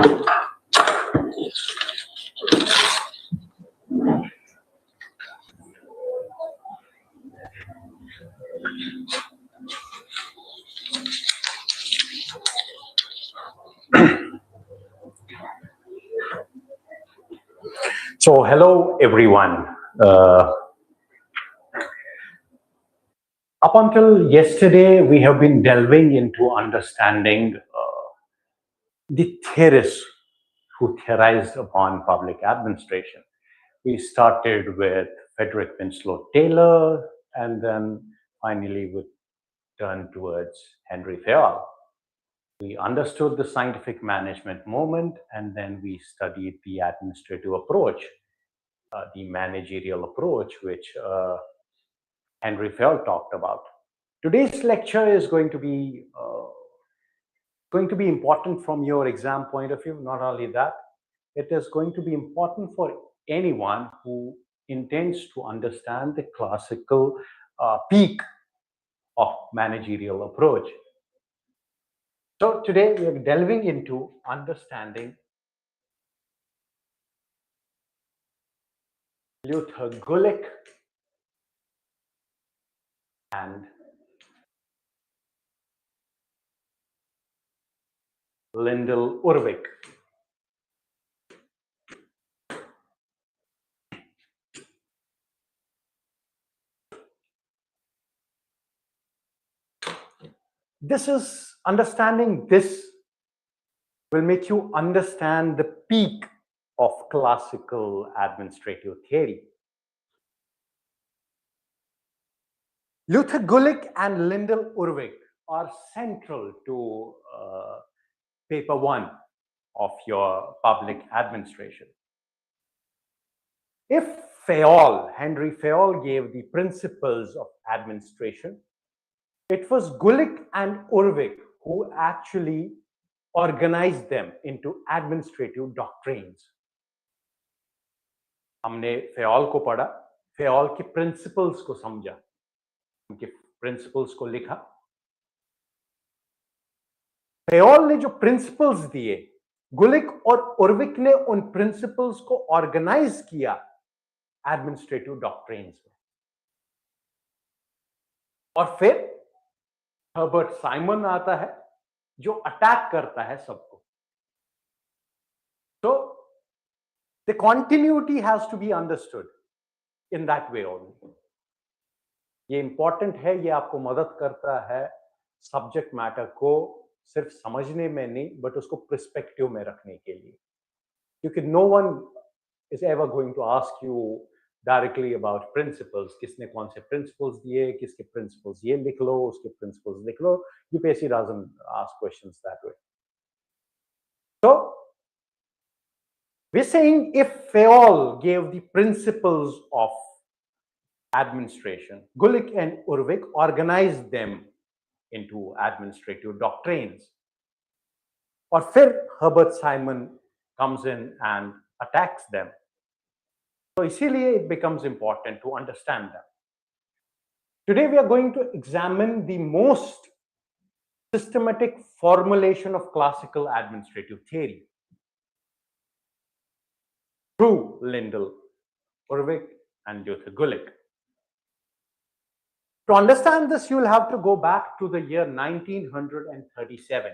So, hello everyone. Up until yesterday, we have been delving into understanding the theorists who theorized upon public administration. We started with Frederick Winslow Taylor, and then finally we turned towards Henry Fayol. We understood the scientific management movement, and then we studied the administrative approach, the managerial approach, which Henry Fayol talked about. Today's lecture is going to be important from your exam point of view. Not only that, it is going to be important for anyone who intends to understand the classical peak of managerial approach. So today we are delving into understanding Luther Gullick and Lyndal Urwick. Understanding this will make you understand the peak of classical administrative theory. Luther Gullick and Lyndal Urwick are central to paper 1 of your public administration. If Henry Fayol gave the principles of administration, it was Gullick and Urwick who actually organized them into administrative doctrines. हमने Fayol को पढ़ा, Fayol के principles को समझा, उनके principles को लिखा. Fayol ने जो प्रिंसिपल्स दिए, गुलिक और उर्विक ने उन प्रिंसिपल्स को ऑर्गेनाइज किया एडमिनिस्ट्रेटिव डॉक्ट्रिन्स में. और फिर हर्बर्ट साइमन आता है जो अटैक करता है सबको. So the continuity has to be understood in that way only. ये इंपॉर्टेंट है, ये आपको मदद करता है सब्जेक्ट मैटर को सिर्फ समझने में नहीं, बट उसको पर्सपेक्टिव में रखने के लिए. क्योंकि no one is ever going to ask you directly about principles. किसने कौन से प्रिंसिपल्स दिए, किसके प्रिंसिपल्स ये लिख लो, उसके प्रिंसिपल्स लिख लो. UPSC doesn't ask questions that way. So we're saying if Fayol gave the principles of administration, Gullick and Urwick organized them into administrative doctrines. Or फिर Herbert Simon comes in and attacks them. So इसीलिए it becomes important to understand them. Today we are going to examine the most systematic formulation of classical administrative theory through Lyndal Urwick and Luther Gullick. To understand this, you will have to go back to the year 1937.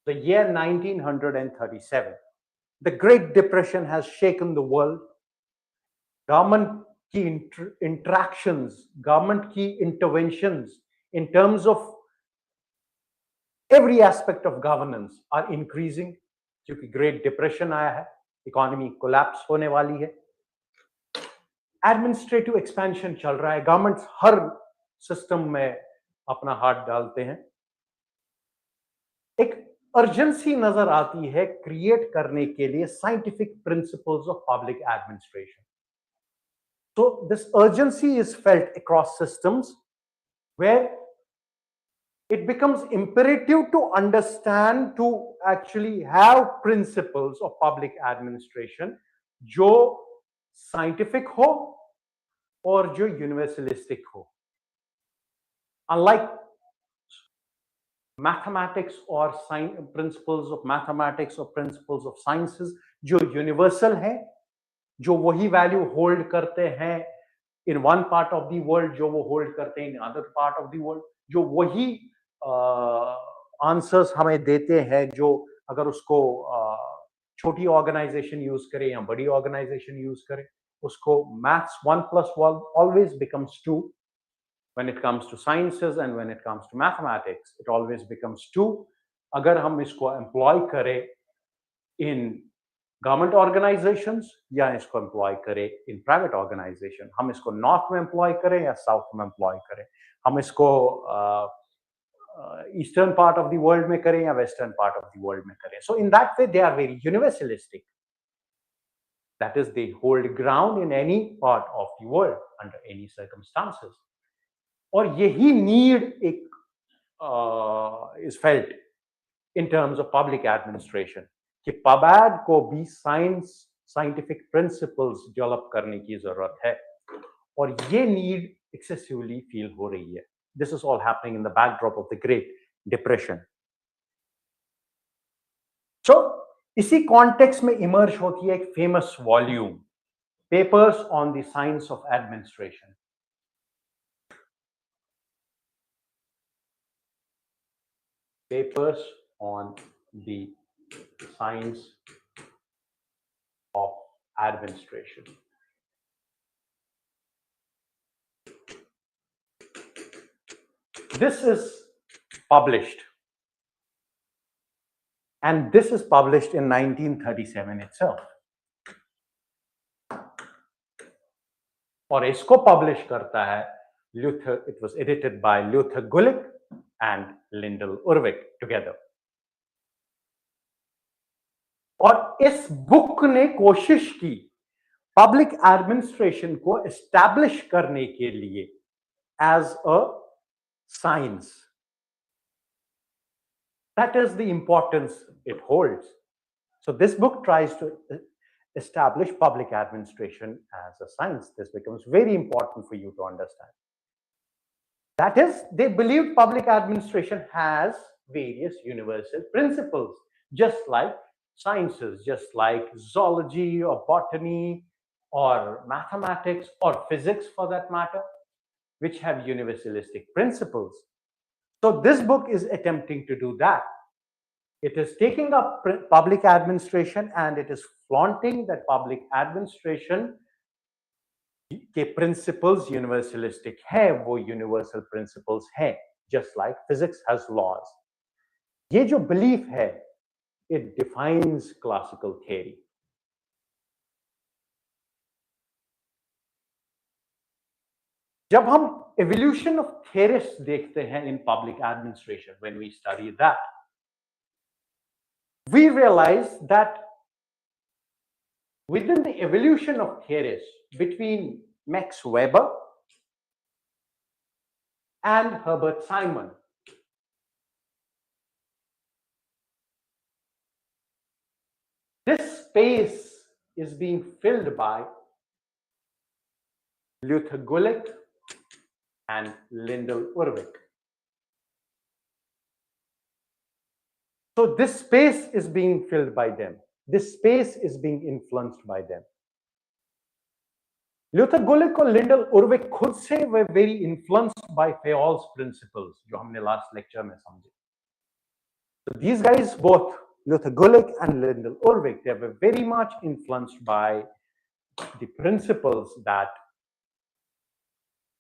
The year 1937. The Great Depression has shaken the world. Government key interactions, government key interventions in terms of every aspect of governance are increasing. क्योंकि great depression आया है, economy collapse होने वाली है, administrative expansion चल रहा है, governments हर system में अपना हाथ डालते हैं. एक अर्जेंसी नजर आती है क्रिएट करने के लिए scientific principles of public administration. So this urgency is felt across systems where it becomes imperative to understand, to actually have principles of public administration जो scientific हो और जो universalistic हो. Unlike मैथमेटिक्स और प्रिंसिपल्स ऑफ मैथमेटिक्स और principles of sciences जो universal है, जो वही वैल्यू होल्ड करते हैं in one part of the world जो वो होल्ड करते हैं in other part of the world, जो वही आंसर्स हमें देते हैं, जो अगर उसको छोटी ऑर्गेनाइजेशन यूज करे या बड़ी ऑर्गेनाइजेशन यूज करे, उसको maths 1+1 always becomes 2. When it comes to sciences and when it comes to mathematics, it always becomes 2. अगर हम इसको एम्प्लॉय करें इन गवर्नमेंट ऑर्गेनाइजेशंस या इसको एम्प्लॉय करें इन प्राइवेट ऑर्गेनाइजेशन, हम इसको नॉर्थ में एम्प्लॉय करें या साउथ में एम्प्लॉय करें, हम इसको eastern part of the world में करें या western part of the world में करें, so in that way they are very universalistic. That is, they hold ground in any part of the world under any circumstances. और यही need एक is felt in terms of public administration कि पबैड को भी scientific principles develop करने की जरूरत है, और ये नीड एक्सेसिवली फील हो रही है. This is all happening in the backdrop of the Great Depression. So इसी कॉन्टेक्स्ट में इमर्ज होती है एक famous volume, papers on the science of administration. Papers on the science of administration. This is published, and this is published in 1937 itself. और इसको publish करता है Luther. It was edited by Luther Gullick and Lyndal Urwick together. और इस book ने कोशिश की public administration को एस्टैब्लिश करने के लिए as a science. That is the importance it holds. So this book tries to establish public administration as a science. This becomes very important for you to understand. That is, they believed public administration has various universal principles, just like sciences, just like zoology or botany or mathematics or physics for that matter, which have universalistic principles. So this book is attempting to do that. It is taking up public administration and it is flaunting that public administration के principles universalistic है, वो universal principles है, just like physics has laws. ये जो belief है, it defines classical theory. जब हम evolution of theorists देखते हैं in public administration, when we study that, we realize that within the evolution of theorists between Max Weber and Herbert Simon, this space is being filled by Luther Gullick and Lyndal Urwick. So this space is being filled by them. This space is being influenced by them. Luther Gullick और Lyndal Urwick खुद से were very influenced by Fayol's principles, जो हमने last lecture में समझे. So these guys, both Luther Gullick and Lyndal Urwick, they were very much influenced by the principles that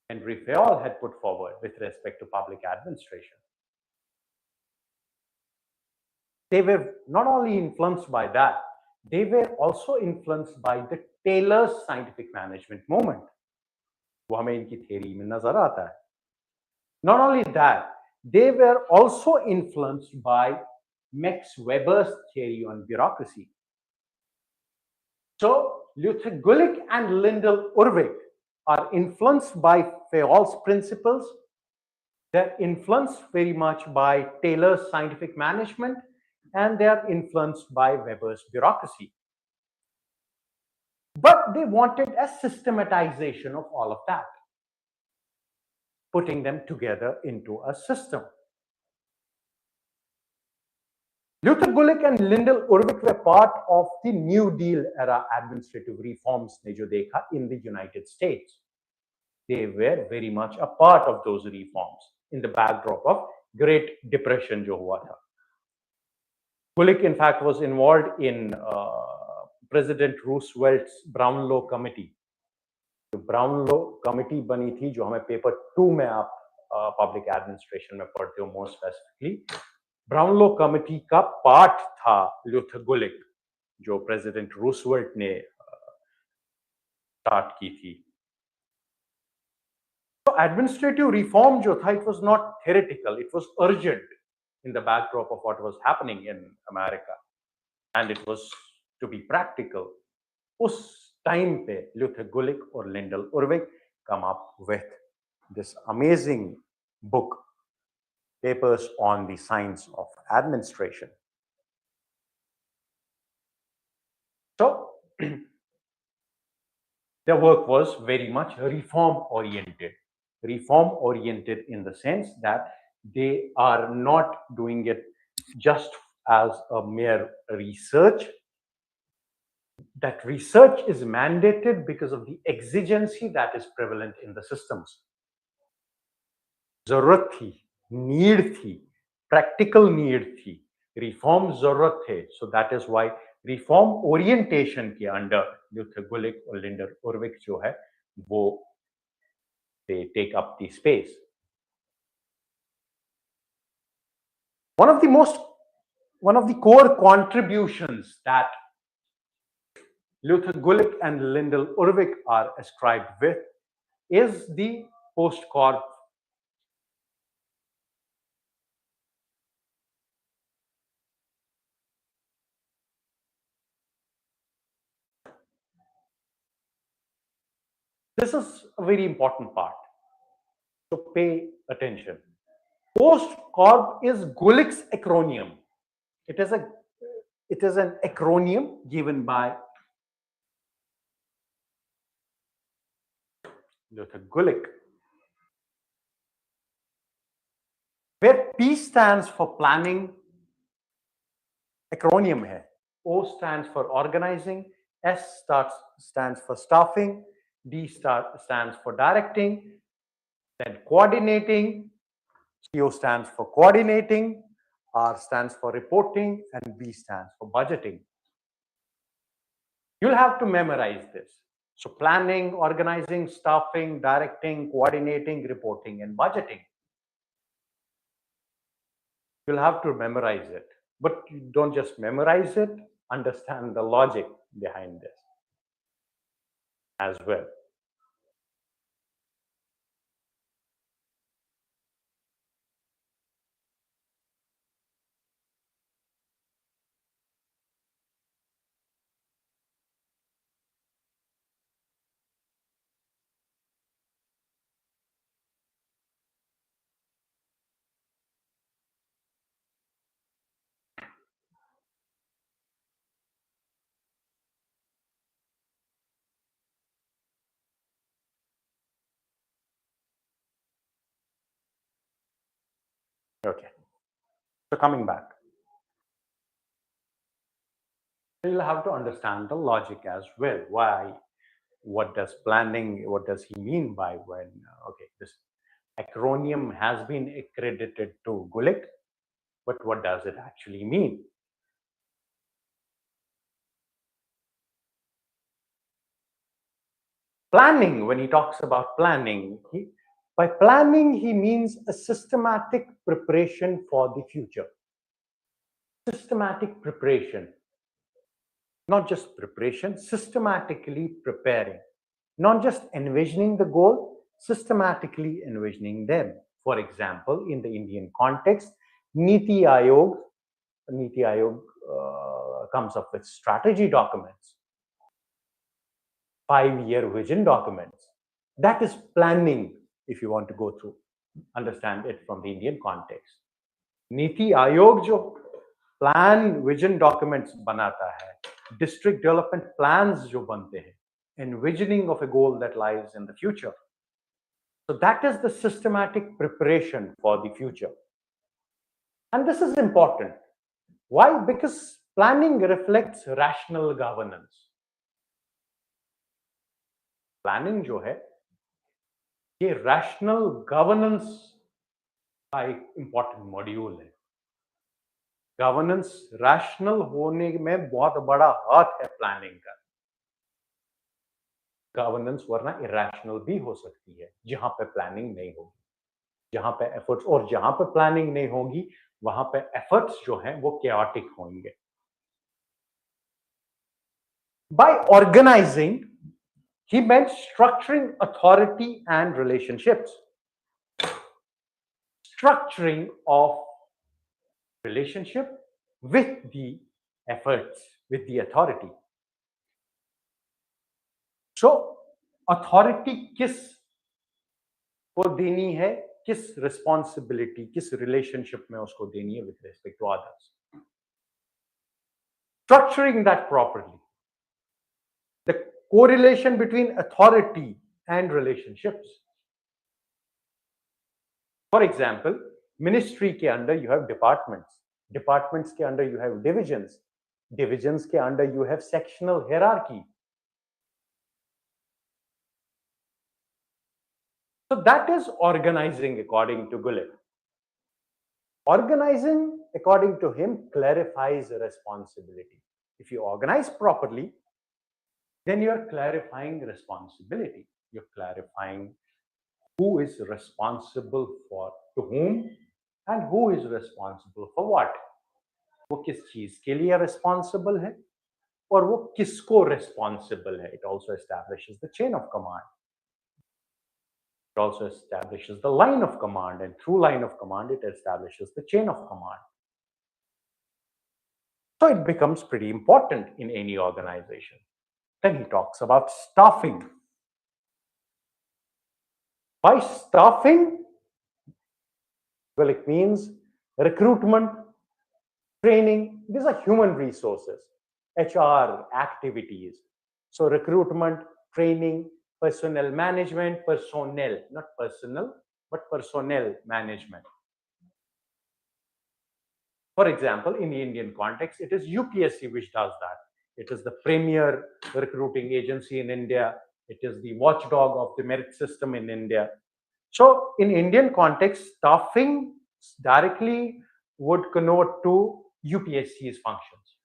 Henry Fayol had put forward with respect to public administration. They were not only influenced by that, they were also influenced by the Taylor's scientific management movement. वो हमें इनकी theory में नजर आता है. Not only that, they were also influenced by Max Weber's theory on bureaucracy. So Luther Gullick and Lyndal Urwick are influenced by Fayol's principles. They're influenced very much by Taylor's scientific management, and they are influenced by Weber's bureaucracy. But they wanted a systematization of all of that, putting them together into a system. Luther Gullick and Lyndal Urwick were part of the New Deal era administrative reforms ने जो देखा in the United States. They were very much a part of those reforms in the backdrop of Great Depression जो हुआ था. Gullick, in fact, was involved in President Roosevelt's Brown Law Committee. जो brown law committee बनी थी जो हमें paper 2 में आप पब्लिक एडमिनिस्ट्रेशन में पढ़ते हो most specifically, brown law committee का पार्ट था ल्यूथर गुलिक जो प्रेसिडेंट रूसवेल्ट ने स्टार्ट की थी. तो एडमिनिस्ट्रेटिव रिफॉर्म जो था, it was not theoretical, it was urgent in the backdrop of what was happening in America and it was to be practical. उस टाइम पे ल्यूथर गुलिक और Lyndall Urwick come up with this amazing book, Papers on the Science of Administration. So their work was very much reform oriented in the sense that they are not doing it just as a mere research. That research is mandated because of the exigency that is prevalent in the systems. जरूरत थी, need थी, practical need थी, reform जरूरत थे. So that is why reform orientation के under Luther Gulick और Lyndall उर्विक जो है वो they take up the space. One of the core contributions that Luther Gullick and Lyndal Urwick are ascribed with is the post-corp. This is a very important part, so pay attention. Post-corp is Gullick's acronym. It is an acronym given by Luther Gullick, where P stands for planning. Acronym hai. O stands for organizing, S stands for staffing, D stands for directing, then coordinating, CO stands for coordinating, R stands for reporting, and B stands for budgeting. You'll have to memorize this. So planning, organizing, staffing, directing, coordinating, reporting, and budgeting. You'll have to memorize it. But you don't just memorize it, understand the logic behind this as well. Okay, so coming back, you'll have to understand the logic as well. Why? What does planning, what does he mean by when, okay, this acronym has been accredited to Gullick, but what does it actually mean? Planning, when he talks about planning, by planning, he means a systematic preparation for the future. Systematic preparation. Not just preparation, systematically preparing. Not just envisioning the goal, systematically envisioning them. For example, in the Indian context, Niti Aayog comes up with strategy documents, 5-year vision documents. That is planning, if you want to go through, understand it from the Indian context. Niti Aayog jo plan vision documents banata hai, district development plans jo bante hain, envisioning of a goal that lies in the future. So that is the systematic preparation for the future. And this is important. Why? Because planning reflects rational governance. Planning जो है ये rational governance का एक important module है। Governance rational होने में बहुत बड़ा हाथ है प्लानिंग का। गवर्नेंस वरना इरैशनल भी हो सकती है जहां पे प्लानिंग नहीं होगी, जहां पे एफर्ट्स, और जहां पे प्लानिंग नहीं होगी वहां पे एफर्ट्स जो हैं वो chaotic होंगे। By organizing, he meant structuring authority and relationships. Structuring of relationship with the efforts, with the authority. So, authority किस को देनी है, किस रिस्पॉन्सिबिलिटी, किस रिलेशनशिप में उसको देनी है with respect to others. Structuring that properly. The correlation between authority and relationships. For example, ministry के under you have departments. Departments के under you have divisions. Divisions के under you have sectional hierarchy. So that is organizing according to Gullick. Organizing, according to him, clarifies responsibility. If you organize properly, then you are clarifying responsibility. You're clarifying who is responsible for to whom and who is responsible for what. वो किस चीज के लिए responsible है और वो किसको responsible है. It also establishes the chain of command. It also establishes the line of command, and through line of command, it establishes the chain of command. So it becomes pretty important in any organization. Then he talks about staffing. By staffing, well, it means recruitment, training. These are human resources, HR activities. So recruitment, training, personnel management, personnel, not personal, but personnel management. For example, in the Indian context, it is UPSC which does that. It is the premier recruiting agency in India. It is the watchdog of the merit system in India. So in Indian context, staffing directly would connote to UPSC's functions.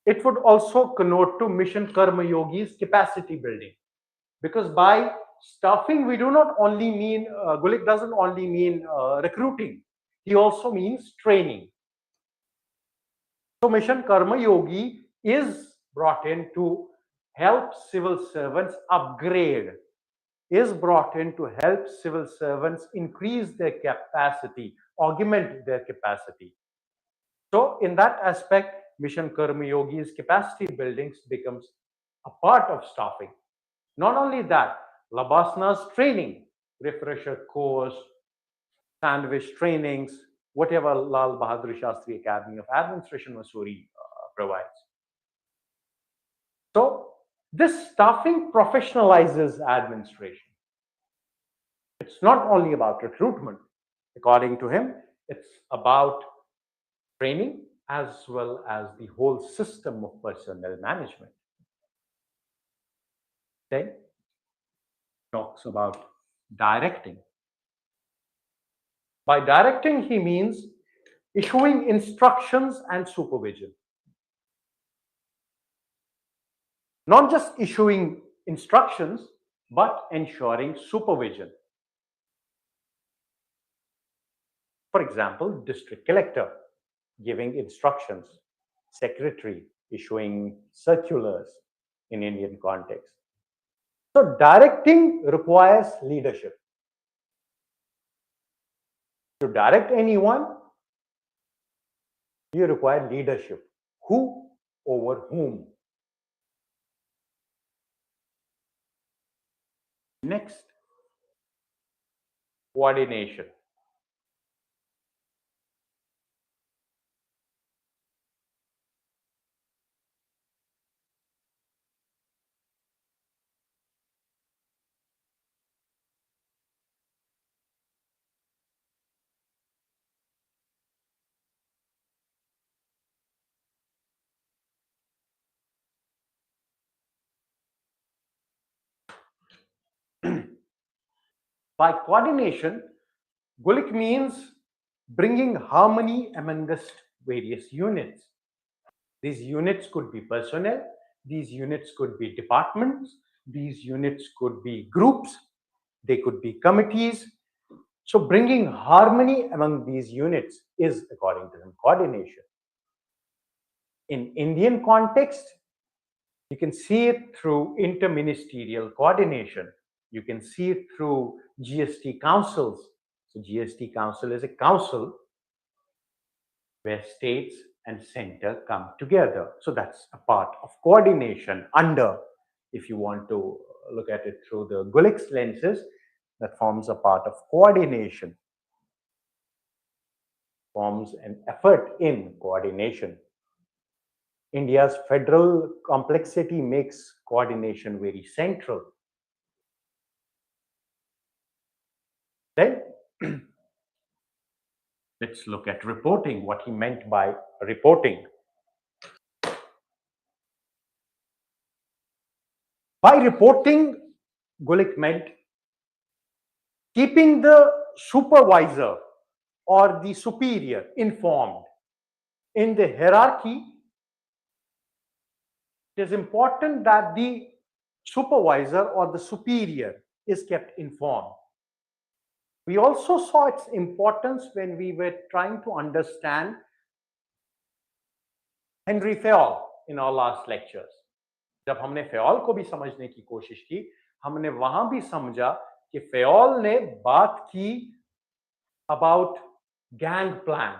It would also connote to Mission Karma Yogi's capacity building. Because by staffing, we do not only mean, Gullick doesn't only mean recruiting, he also means training. So Mission Karma Yogi is brought in to help civil servants upgrade, is brought in to help civil servants increase their capacity, augment their capacity. So in that aspect, Mission Karma Yogi's capacity buildings becomes a part of staffing. Not only that, Labasna's training, refresher course, sandwich trainings, whatever Lal Bahadur Shastri Academy of Administration, Missouri provides. So this staffing professionalizes administration. It's not only about recruitment. According to him, it's about training as well as the whole system of personnel management. Then talks about directing. By directing, he means issuing instructions and supervision. Not just issuing instructions, but ensuring supervision. For example, district collector giving instructions, secretary issuing circulars in Indian context. So directing requires leadership. To direct anyone, you require leadership. Who over whom? Next, coordination. By coordination, Gullick means bringing harmony amongst various units. These units could be personnel, these units could be departments, these units could be groups, they could be committees. So bringing harmony among these units is, according to them, coordination. In Indian context, you can see it through interministerial coordination. You can see it through GST councils. So GST council is a council where states and center come together. So that's a part of coordination under, if you want to look at it through the Gullick's lenses, that forms a part of coordination, forms an effort in coordination. India's federal complexity makes coordination very central. Then let's look at reporting, what he meant by reporting. By reporting, Gullick meant keeping the supervisor or the superior informed. In the hierarchy, it is important that the supervisor or the superior is kept informed. We also saw its importance when we were trying to understand Henry Fayol in our last lectures. जब हमने Fayol को भी समझने की कोशिश की, हमने वहां भी समझा कि फयोल ने बात की about gang plan,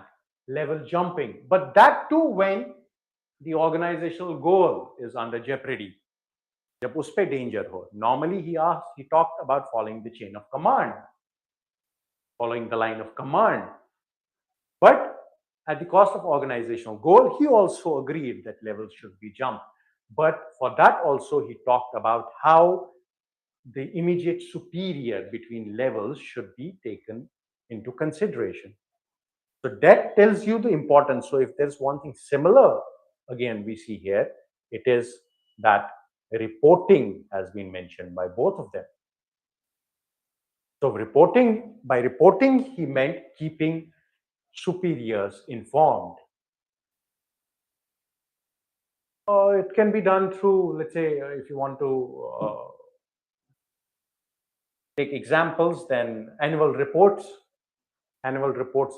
level jumping, but that too when the organizational goal is under jeopardy. जब उस पे danger हो. Normally he talked about following the chain of command, following the line of command. But at the cost of organizational goal, he also agreed that levels should be jumped. But for that also, he talked about how the immediate superior between levels should be taken into consideration. So that tells you the importance. So if there's one thing similar, again, we see here, it is that reporting has been mentioned by both of them. So by reporting, he meant keeping superiors informed. It can be done through, let's say, if you want to take examples, then annual reports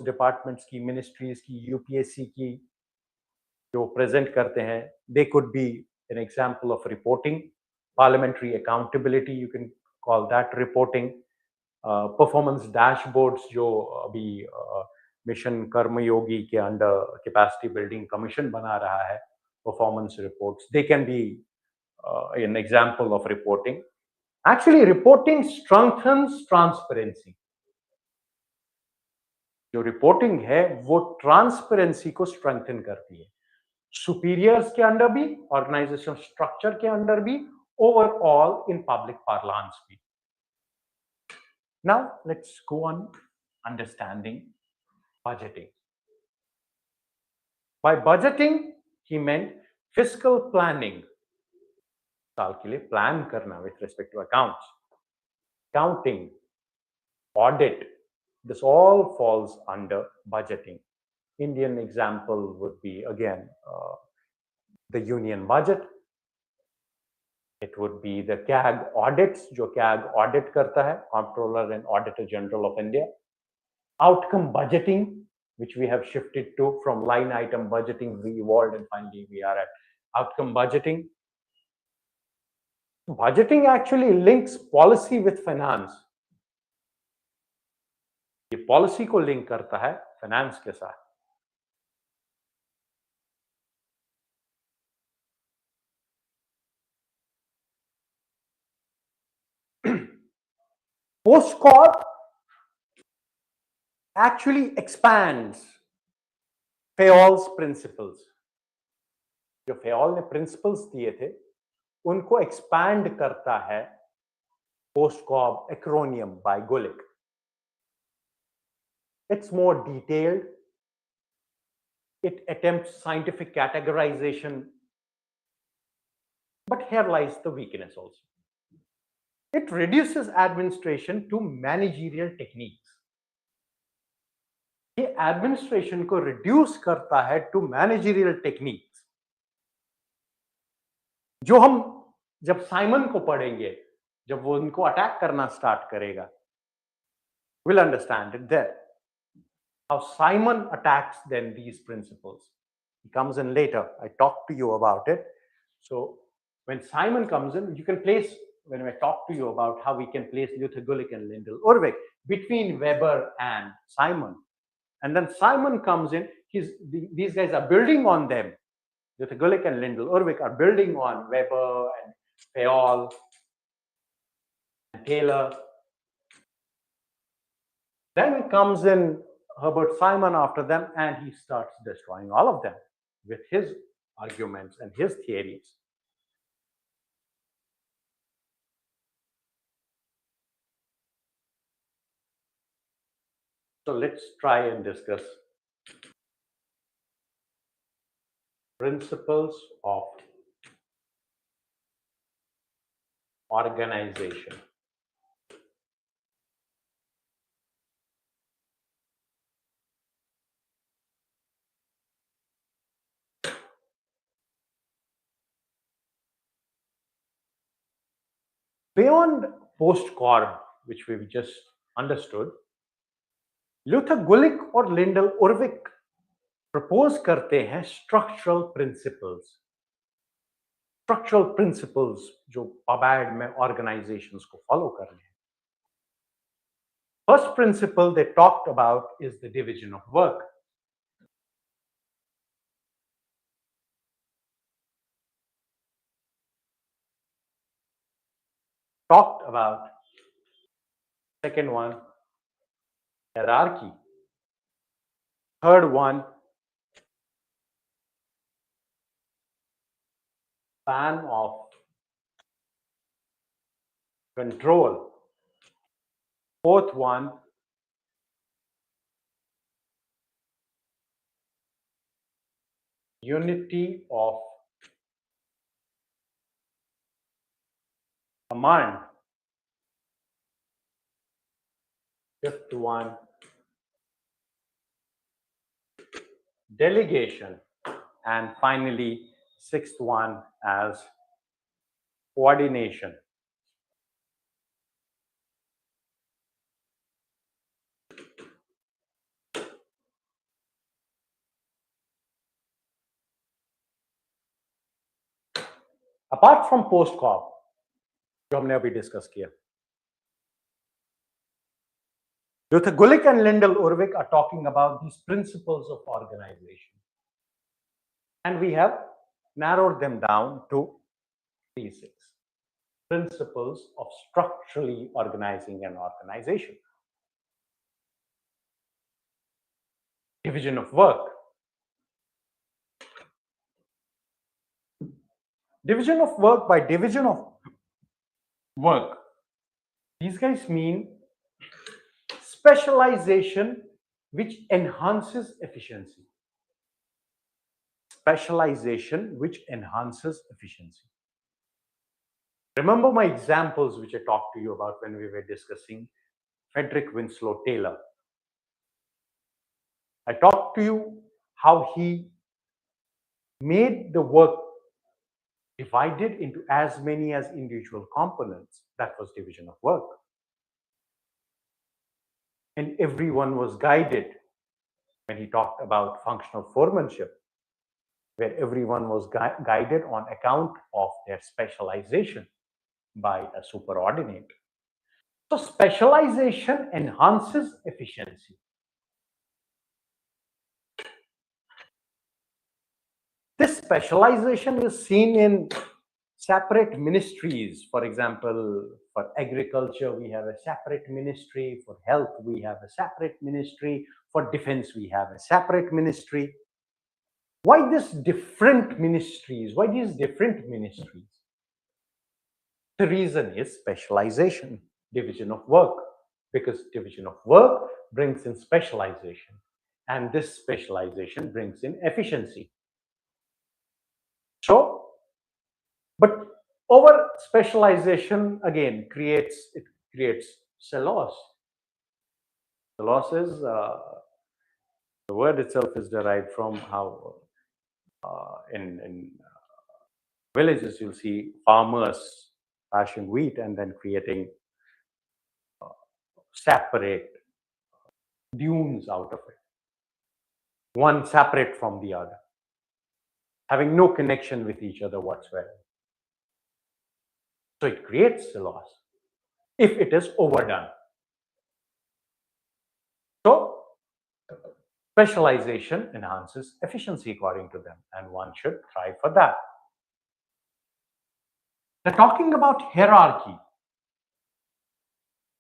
departments की, ministries की, UPSC की जो present करते हैं, they could be an example of reporting. Parliamentary accountability, you can call that reporting. Performance dashboards जो अभी mission कर्मयोगी के under capacity building commission बना रहा है, performance reports, they can be an example of reporting. Actually, reporting strengthens transparency. जो reporting है वो transparency को स्ट्रेंथन करती है, सुपीरियर्स के अंडर भी, ऑर्गेनाइजेशन स्ट्रक्चर के अंडर भी, ओवरऑल इन पब्लिक पार्लांस भी. Now let's go on understanding budgeting. By budgeting, he meant fiscal planning. साल के लिए प्लान करना with respect to accounts, accounting, audit. This all falls under budgeting. Indian example would be again the union budget. It would be the CAG audits, जो CAG audit करता है, Comptroller and Auditor General of India. Outcome budgeting, which we have shifted to from line item budgeting, we evolved and finally we are at outcome budgeting. Budgeting actually links policy with finance. ये policy को link करता है finance के साथ. Post-corp actually expands Fayol's principles. जो Fayol ने principles दिए थे, उनको expand करता है post-corp acronym by Gullick. It's more detailed. It attempts scientific categorization. But here lies the weakness also. It reduces administration to managerial techniques. ये administration को reduce करता है टू मैनेजरियल टेक्निक्स, जो हम जब साइमन को पढ़ेंगे, जब वो उनको अटैक करना स्टार्ट करेगा, will understand it there how Simon attacks then these principles. He comes in later. I talked to you about it. So when Simon comes in, you can place, when I talk to you about how we can place Luther, Gullick and Lyndal, Urwick between Weber and Simon. And then Simon comes in, these guys are building on them. Luther, Gullick and Lyndal, Urwick are building on Weber and Karol and Taylor. Then comes in Herbert Simon after them, and he starts destroying all of them with his arguments and his theories. So let's try and discuss principles of organization. Beyond post-Corb, which we've just understood, Luther, Gullick और Lyndal, Urwick propose करते हैं structural principles. Structural principles जो Bagh में organizations को follow कर रहे हैं. First principle they talked about is the division of work. Talked about. Second one, hierarchy. Third one, span of control. Fourth one, unity of command. Fifth one, delegation. And finally, sixth one as coordination. Apart from post-Corb, जो हमने अभी discuss किया, Luther, Gullick and Lyndal, Urwick are talking about these principles of organization. And we have narrowed them down to 3-6 principles of structurally organizing an organization. Division of work. Division of work, by division of work, these guys mean specialization which enhances efficiency. Specialization which enhances efficiency. Remember my examples which I talked to you about when we were discussing Frederick Winslow Taylor. I talked to you how he made the work divided into as many as individual components. That was division of work. And everyone was guided when he talked about functional foremanship, where everyone was guided on account of their specialization by a superordinate. So specialization enhances efficiency. This specialization is seen in separate ministries. For example, for agriculture, we have a separate ministry. For health, we have a separate ministry. For defense, we have a separate ministry. Why these different ministries? Why these different ministries? The reason is specialization, division of work, because division of work brings in specialization, and this specialization brings in efficiency. So, but Over specialization again creates silos. Silos is the word itself is derived from how in villages you'll see farmers thrashing wheat and then creating separate dunes out of it, one separate from the other, having no connection with each other whatsoever. So it creates silos if it is overdone. So specialization enhances efficiency according to them, and one should try for that. They're talking about hierarchy.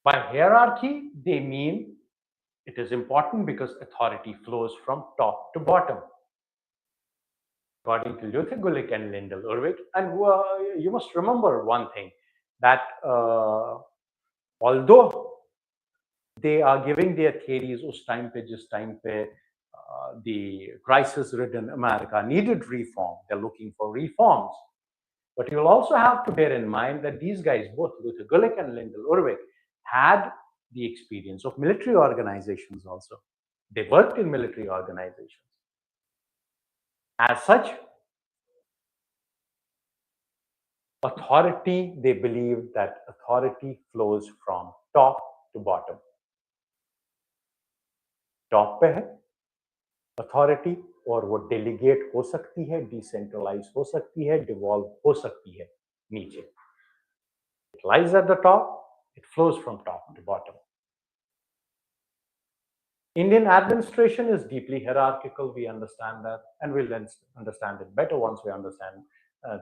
By hierarchy, they mean it is important because authority flows from top to bottom. According to Luther, Gullick, and Lyndal, Urwick, and you must remember one thing, that although they are giving their theories उस time पे जिस time पे the crisis-ridden America needed reform, they're looking for reforms. But you'll also have to bear in mind that these guys, both Luther Gullick and Lyndal Urwick, had the experience of military organizations also. They worked in military organizations. As such, authority, they believe that authority flows from top to bottom. Top पे है authority, और वो delegate हो सकती है, decentralize हो सकती है, devolve हो सकती है नीचे. It lies at the top, it flows from top to bottom. Indian administration is deeply hierarchical, we understand that, and we'll then understand it better once we understand,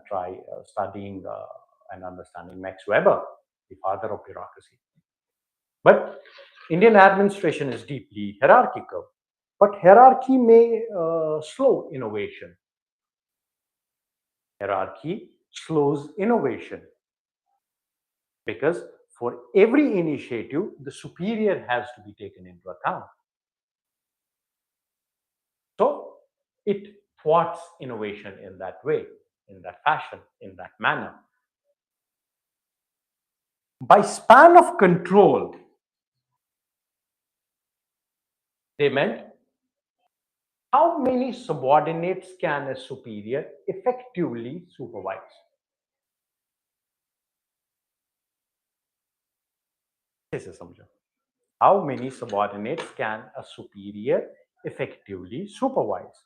try studying and understanding Max Weber, the father of bureaucracy. But Indian administration is deeply hierarchical, but hierarchy may slow innovation. Hierarchy slows innovation because for every initiative, the superior has to be taken into account. So it thwarts innovation in that way, in that fashion, in that manner. By span of control, they meant how many subordinates can a superior effectively supervise? How many subordinates can a superior effectively supervise?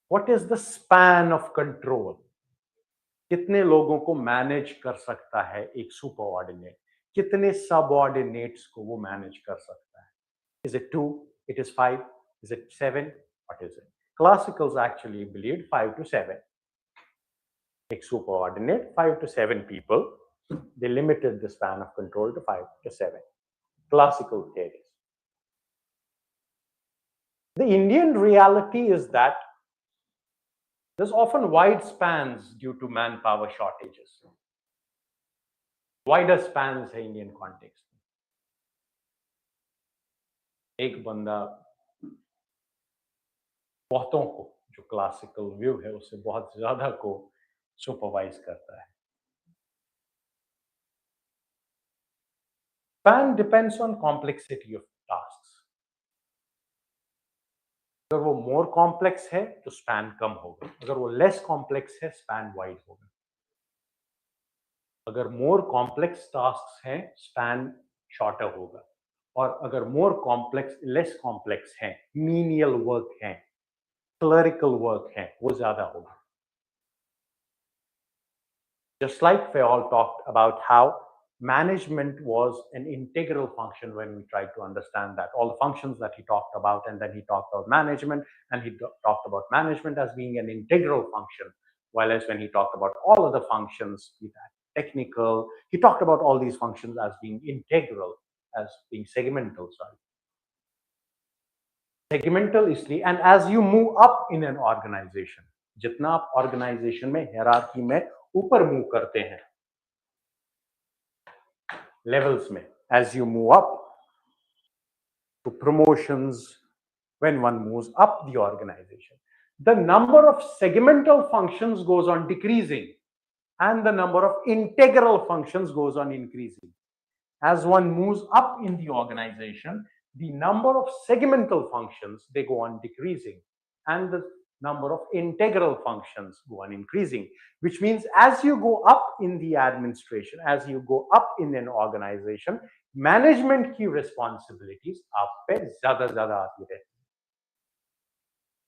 What is the span of control? कितने लोगों को manage कर सकता है एक सुपरऑर्डिनेट? कितने subordinates को वो मैनेज कर सकता है? Is it 2? It is 5? Is it 7? What is it? Classicals actually believed 5 to 7. एक superordinate, 5 to 7 people. They limited the span of control to 5 to 7. Classical theories. The Indian reality is that there's often wide spans due to manpower shortages. Wider spans है Indian context. एक बंदा बहुतों को, जो classical view है, उससे बहुत ज्यादा को सुपरवाइज करता है. Span depends on complexity of tasks. अगर वो more complex है तो span कम होगा. अगर वो less complex है, span wide होगा. अगर more complex tasks हैं, span shorter होगा. और अगर more complex, less complex हैं, menial work हैं, clerical work हैं, वो ज्यादा होगा. Just like we all talked about how management was an integral function when we tried to understand that, all the functions that he talked about, and then he talked about management, and he talked about management as being an integral function, while as when he talked about all of the functions, be that technical, he talked about all these functions as being integral, as being segmental, sorry. Segmental इसलिए, and as you move up in an organization, जितना आप organization में hierarchy में ऊपर move करते हैं, levels में, as you move up to promotions, when one moves up the organization, the number of segmental functions goes on decreasing. and the number of integral functions goes on increasing. As one moves up in the organization, the number of segmental functions, they go on decreasing, and the number of integral functions go on increasing, which means as you go up in the administration, as you go up in an organization, management की responsibilities आप पे ज़्यादा आती रहती हैं.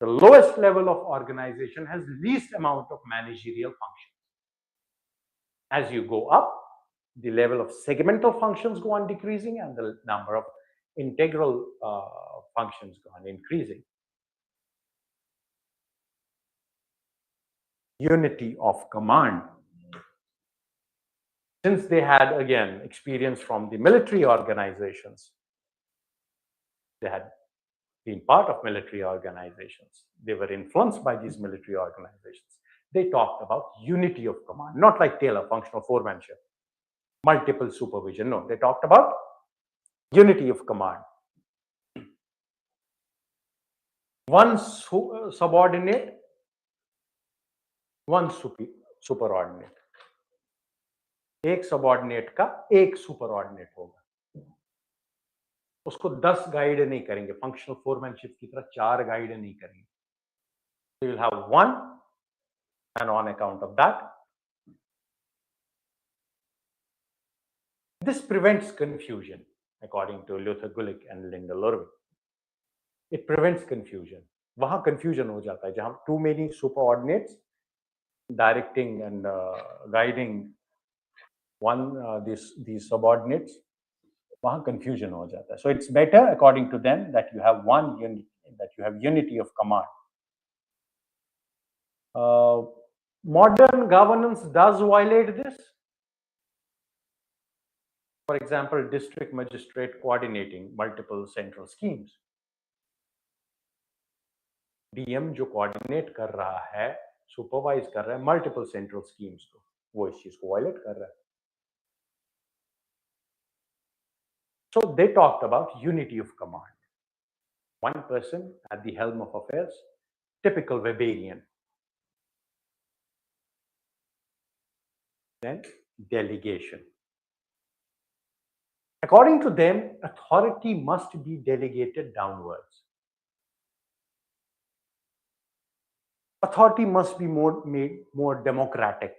The lowest level of organization has least amount of managerial functions. As you go up, the level of segmental functions go on decreasing and the number of integral functions go on increasing. Unity of command. Since they had, again, experience from the military organizations, they had been part of military organizations, they were influenced by these military organizations. They talked about unity of command, not like Taylor, functional foremanship, multiple supervision. No, they talked about unity of command. One subordinate, one superordinate. एक subordinate का एक सुपरऑर्डिनेट होगा. उसको 10 guide नहीं करेंगे, functional foremanship की तरह 4 guide नहीं करेंगे. So you'll have one, and on account of that, this prevents confusion, according to Luther Gullick and Lyndal Urwick. It prevents confusion. वहां confusion हो जाता है जहां too many superordinates directing and guiding one these subordinates, वहां confusion हो जाता है. So it's better, according to them, that you have unity of command. Modern governance does violate this. For example, district magistrate coordinating multiple central schemes. DM जो coordinate कर रहा है, supervise कर रहा है multiple central schemes को, वो इस चीज को violate कर रहा है. So they talked about unity of command. One person at the helm of affairs, typical Weberian. Then delegation. According to them, authority must be delegated downwards. Authority must be made more democratic.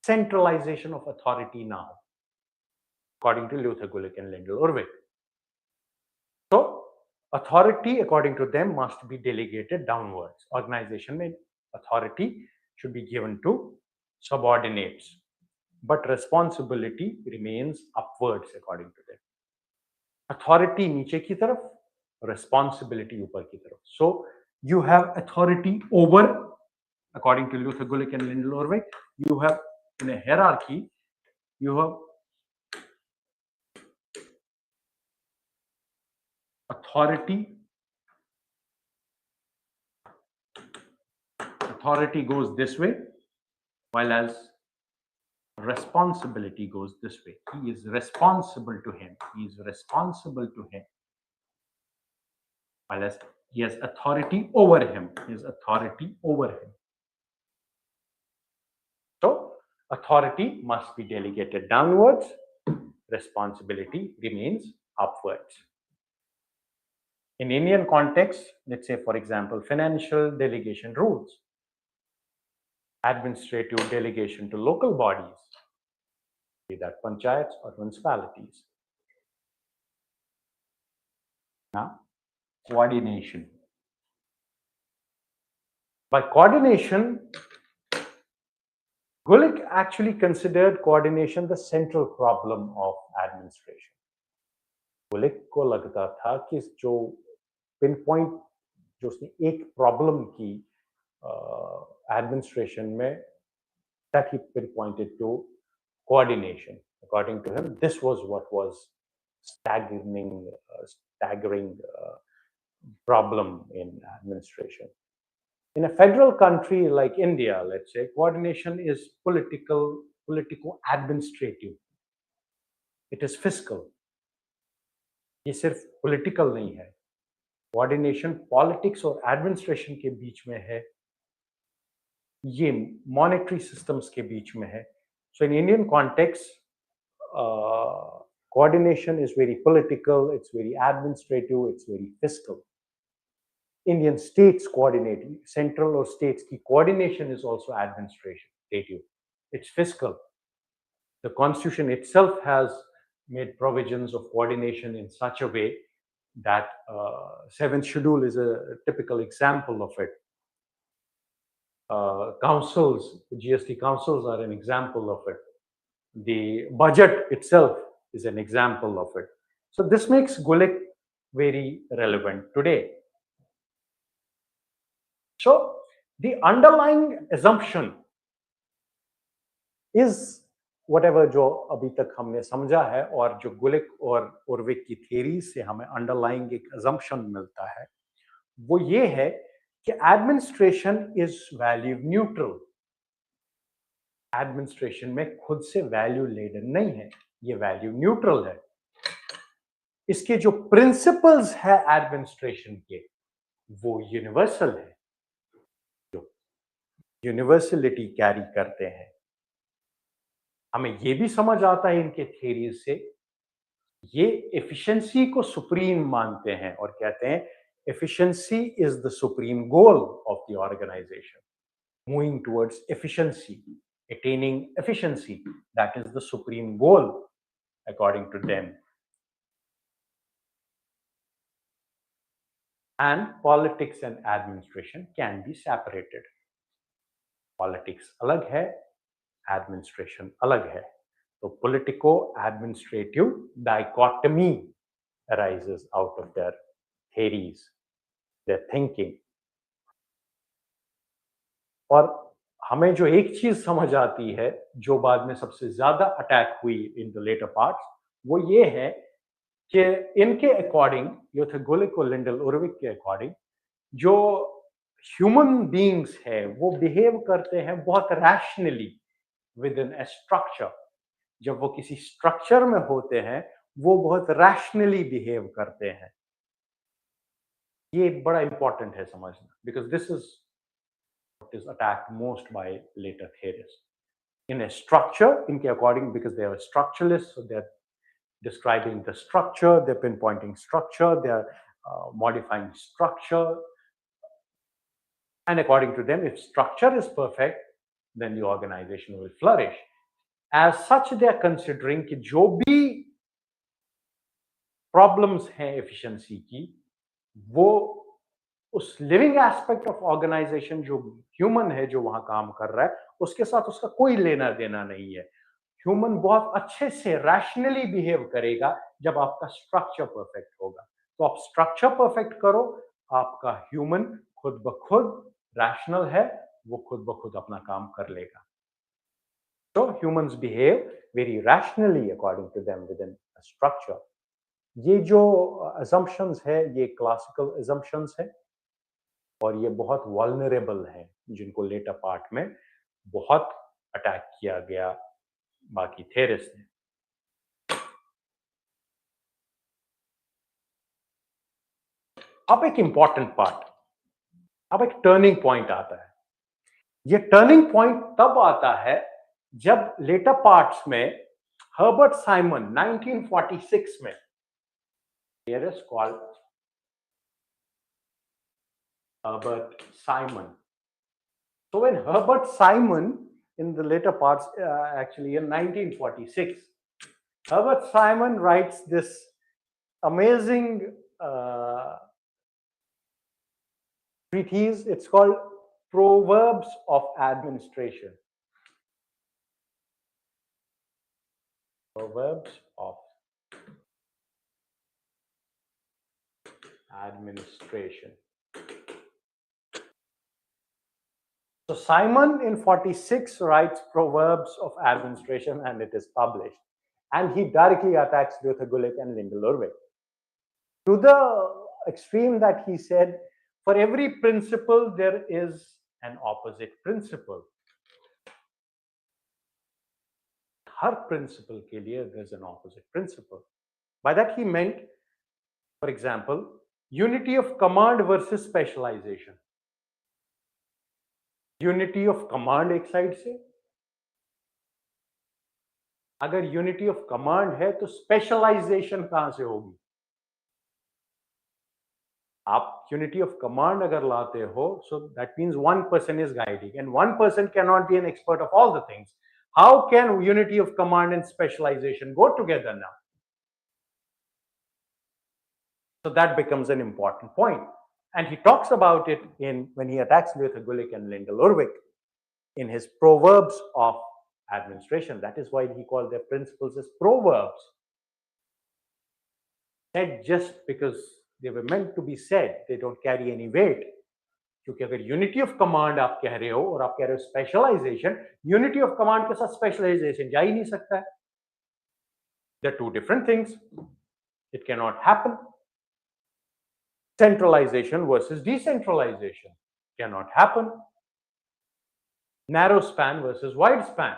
Centralization of authority now, according to Luther Gullick and Lyndal Urwick. So, authority, according to them, must be delegated downwards. Organization mein authority should be given to subordinates, but responsibility remains upwards, according to them. Authority नीचे की तरफ, responsibility ऊपर की तरफ. So, you have authority over, according to Luther Gullick and Lyndal Urwick, you have, in a hierarchy, you have authority goes this way, while as responsibility goes this way. He is responsible to him. He is responsible to him. While as he has authority over him. He has authority over him. So, authority must be delegated downwards. Responsibility remains upwards. In Indian context, let's say, for example, financial delegation rules, administrative delegation to local bodies, be that panchayats or municipalities. Now, coordination. By coordination, Gullick actually considered coordination the central problem of administration. Gullick को लगता था कि जो pinpoint जो उसने एक problem की administration में, that he pinpointed to coordination. According to him, this was what was staggering problem in administration. In a federal country like India, let's say, coordination is politico-administrative. It is fiscal. ये सिर्फ political नहीं है. Coordination politics और administration के बीच में है. ये मॉनेटरी सिस्टम्स के बीच में है. So in Indian context coordination is very political, it's very administrative, it's very fiscal. Indian states coordinate, central or states की coordination is also administrative, it's fiscal. The constitution itself has made provisions of coordination in such a way that seventh schedule is a typical example of it. Councils, GST councils are an example of it. The budget itself is an example of it. So this makes Gullick very relevant today. So the underlying assumption is whatever जो अभी तक हमने समझा है और जो गुलिक और उर्विक की थ्योरी से हमें अंडरलाइंग एक assumption मिलता है, वो ये है कि administration is value neutral. Administration में खुद से वैल्यू लेडर नहीं है, ये वैल्यू न्यूट्रल है. इसके जो प्रिंसिपल्स है एडमिनिस्ट्रेशन के वो यूनिवर्सल है, जो यूनिवर्सलिटी कैरी करते हैं. हमें ये भी समझ आता है इनके थ्योरीज से, ये एफिशिएंसी को सुप्रीम मानते हैं और कहते हैं efficiency is the supreme goal of the organization. Moving towards efficiency, attaining efficiency, that is the supreme goal according to them. And politics and administration can be separated. Politics अलग है, administration अलग है. So politico-administrative dichotomy arises out of their theories, their thinking. और हमें जो एक चीज समझ आती है जो बाद में सबसे ज्यादा अटैक हुई इन द लेटर पार्ट्स, वो ये है कि इनके अकॉर्डिंग, जो थे गुलिक और लिंडल उर्विक के अकॉर्डिंग, जो ह्यूमन बीइंग्स है वो बिहेव करते हैं बहुत rationally with in A structure. जब वो किसी स्ट्रक्चर में होते हैं वो बहुत रैशनली बिहेव करते हैं. ये बड़ा इंपॉर्टेंट है समझना, because this is is attacked most by later theorists. In a structure, in according, because they are structuralists, so they're describing the structure, they're pinpointing structure, they're modifying structure. And according to them, if structure is perfect, then the organization will flourish. As such, they are considering कि जो भी problems हैं efficiency की, वो उस living aspect of organisation जो human है जो वहां काम कर रहा है उसके साथ उसका कोई लेना देना नहीं है. ह्यूमन बहुत अच्छे से रैशनली बिहेव करेगा जब आपका स्ट्रक्चर परफेक्ट होगा. तो आप स्ट्रक्चर परफेक्ट करो, आपका ह्यूमन खुद ब खुद रैशनल है, वो खुद ब खुद अपना काम कर लेगा. तो humans behave very rationally according to them within a structure. ये जो असम्पशंस है ये क्लासिकल असम्पशंस है और ये बहुत वल्नरेबल हैं, जिनको लेटर पार्ट में बहुत अटैक किया गया बाकी थेरिस्ट ने. अब एक इंपॉर्टेंट पार्ट, अब एक टर्निंग पॉइंट आता है. ये टर्निंग पॉइंट तब आता है जब लेटर पार्ट्स में हर्बर्ट साइमन 1946 में, theorist called Herbert Simon. So when Herbert Simon, in the later parts, actually in 1946, Herbert Simon writes this amazing treatise. It's called Proverbs of Administration. Proverbs of Administration. So Simon in 46 writes Proverbs of Administration and it is published. And he directly attacks Luther Gullick and Lyndal Urwick. To the extreme that he said, for every principle there is an opposite principle. Her principle के लिए there's an opposite principle. By that he meant, for example, unity of command versus specialization. Unity of command एक side से, अगर unity of command है तो specialisation कहां से होगी? आप यूनिटी ऑफ कमांड अगर लाते हो, so that means one person is guiding and one person can not be an expert of all the things. How can unity of command and specialization go together now? So that becomes an important point. And he talks about it in when he attacks Luther Gullick and Lyndal Urwick in his proverbs of administration. That is why he called their principles as proverbs. Said just because they were meant to be said, they don't carry any weight. क्योंकि अगर unity of command आप कह रहे हो और आप कह रहे हो स्पेशलाइजेशन, यूनिटी ऑफ कमांड के साथ स्पेशलाइजेशन जा ही नहीं सकता है. They're two different things. It cannot happen. Centralization versus decentralization cannot happen. Narrow span versus wide span.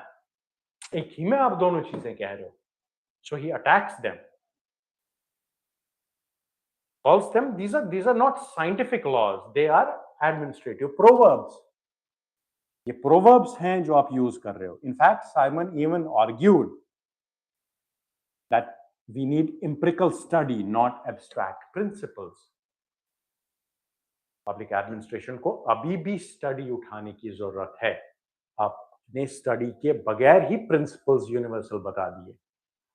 एक ही में आप दोनों चीजें कह रहे हो. So he attacks them. Calls them, these are not scientific laws, they are administrative proverbs. ये proverbs हैं जो आप यूज कर रहे हो. In fact, Simon even argued that we need empirical study, not abstract principles. Public administration को अभी भी स्टडी उठाने की जरूरत है. आपने स्टडी के बगैर ही प्रिंसिपल्स यूनिवर्सल बता दिए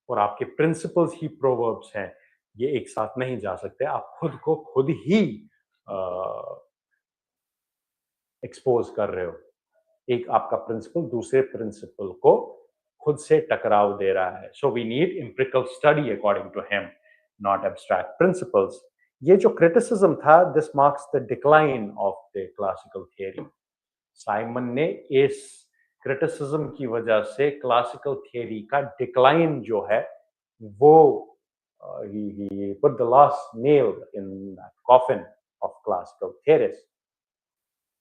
और आपके प्रिंसिपल्स ही प्रोवर्ब्स हैं. ये एक साथ नहीं जा सकते. आप खुद को खुद ही एक्सपोज कर रहे हो. एक आपका प्रिंसिपल दूसरे प्रिंसिपल को खुद से टकराव दे रहा है. So we need empirical study according to him, not abstract principles. ये जो क्रिटिसिज्म था, this marks the decline of the classical theory. Simon ने इस क्रिटिसिज्म की वजह से क्लासिकल थियरी का डिक्लाइन जो है वो he put the last nail in that coffin of classical theorists.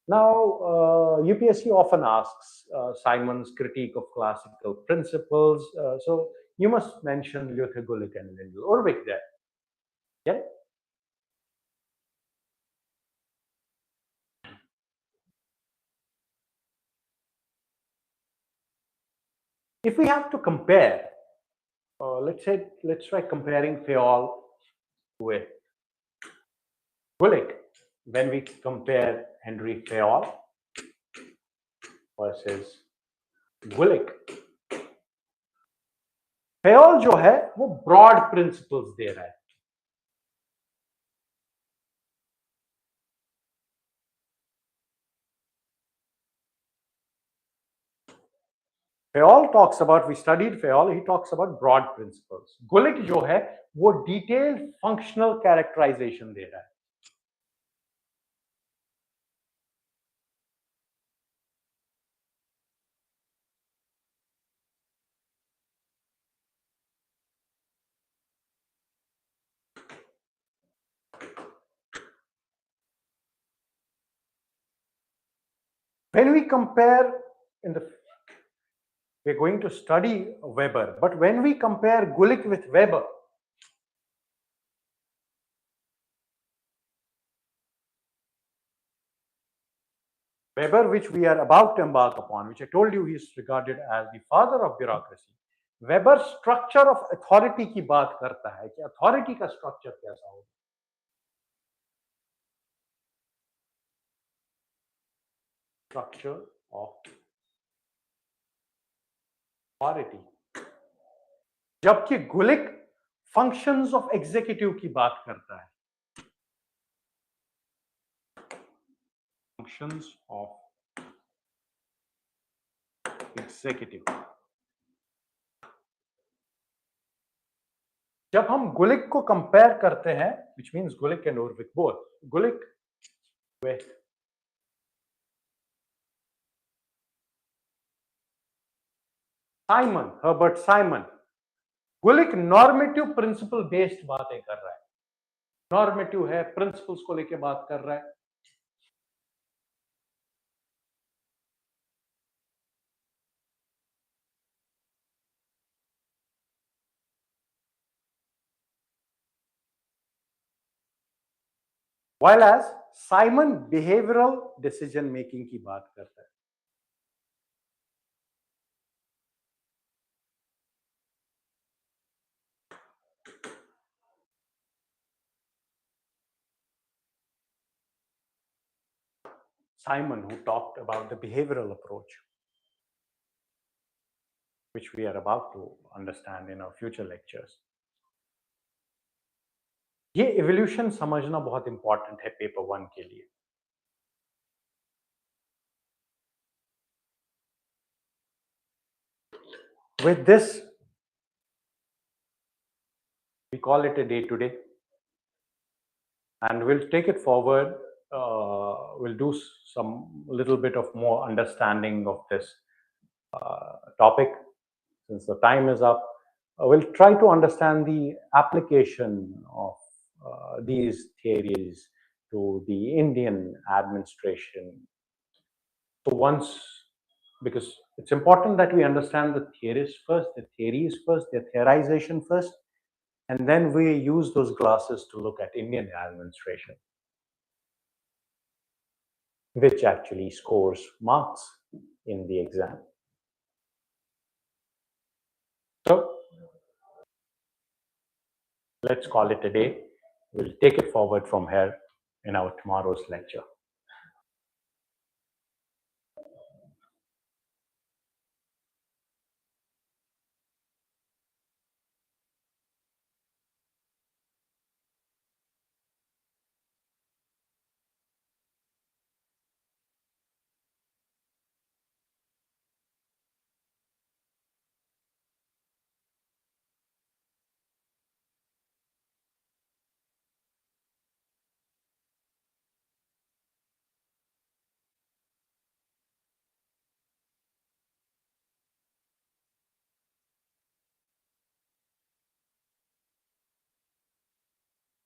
Now, UPSC often asks Simon's critique of classical principles. So you must mention Luther Gullick and Lyndal Urwick there. Yeah. If we have to compare, let's try comparing Fayol with Gullick. When we compare Henry Fayol versus Gullick, Fayol जो है वो broad principles दे रहा है. Fayol talks about, we studied Fayol, he talks about broad principles. Gullick जो है वो detailed functional characterization दे रहा है. When we compare we're going to study Weber, but when we compare Gullick with Weber, Weber, which we are about to embark upon, which I told you is regarded as the father of bureaucracy, Weber structure of authority की बात करता है कि authority का structure कैसा होगा. Structure of authority. जबकि गुलिक functions of executive की बात करता है. Functions of executive. जब हम गुलिक को कंपेयर करते हैं, which means Gullick and Urwick both, Gullick with Simon, Herbert Simon, Gullick normative principle based बातें कर रहा है. नॉर्मेटिव है, प्रिंसिपल्स को लेके बात कर रहा है. While as Simon behavioral decision making की बात करता है. Simon, who talked about the behavioral approach, which we are about to understand in our future lectures. ये evolution समझना बहुत important है paper 1 के लिए. With this, we call it a day today, and we'll take it forward. We'll do some little bit of more understanding of this topic. Since the time is up, we'll try to understand the application of these theories to the Indian administration. So once, because it's important that we understand the theories first, the theorization first, and then we use those glasses to look at Indian administration, which actually scores marks in the exam. So let's call it a day. We'll take it forward from here in our tomorrow's lecture.